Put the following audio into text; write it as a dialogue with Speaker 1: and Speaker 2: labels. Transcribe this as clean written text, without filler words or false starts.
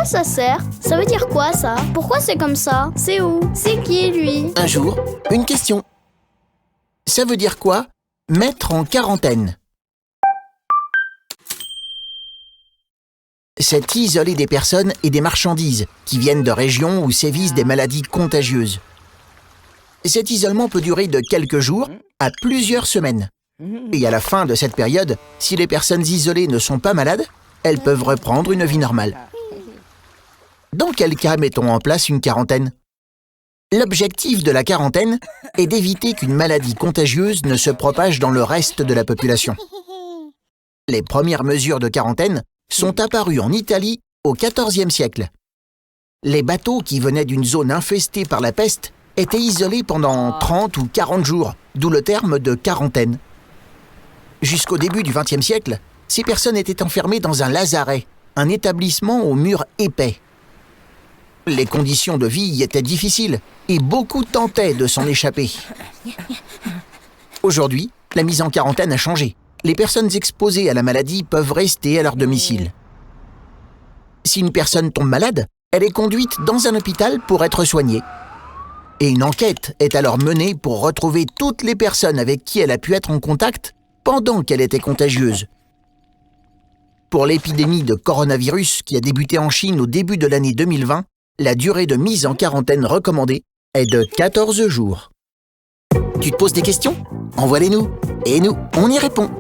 Speaker 1: ça sert? Ça veut dire quoi ça? Pourquoi c'est comme ça? C'est où? C'est qui lui?
Speaker 2: Un jour, une question. Ça veut dire quoi, mettre en quarantaine? C'est isoler des personnes et des marchandises qui viennent de régions où sévissent des maladies contagieuses. Cet isolement peut durer de quelques jours à plusieurs semaines. Et à la fin de cette période, si les personnes isolées ne sont pas malades, elles peuvent reprendre une vie normale. Dans quel cas mettons en place une quarantaine? L'objectif de la quarantaine est d'éviter qu'une maladie contagieuse ne se propage dans le reste de la population. Les premières mesures de quarantaine sont apparues en Italie au XIVe siècle. Les bateaux qui venaient d'une zone infestée par la peste étaient isolés pendant 30 ou 40 jours, d'où le terme de quarantaine. Jusqu'au début du XXe siècle, ces personnes étaient enfermées dans un lazaret, un établissement aux murs épais. Les conditions de vie y étaient difficiles et beaucoup tentaient de s'en échapper. Aujourd'hui, la mise en quarantaine a changé. Les personnes exposées à la maladie peuvent rester à leur domicile. Si une personne tombe malade, elle est conduite dans un hôpital pour être soignée. Et une enquête est alors menée pour retrouver toutes les personnes avec qui elle a pu être en contact pendant qu'elle était contagieuse. Pour l'épidémie de coronavirus qui a débuté en Chine au début de l'année 2020, la durée de mise en quarantaine recommandée est de 14 jours. Tu te poses des questions? Envoie-les-nous et nous, on y répond.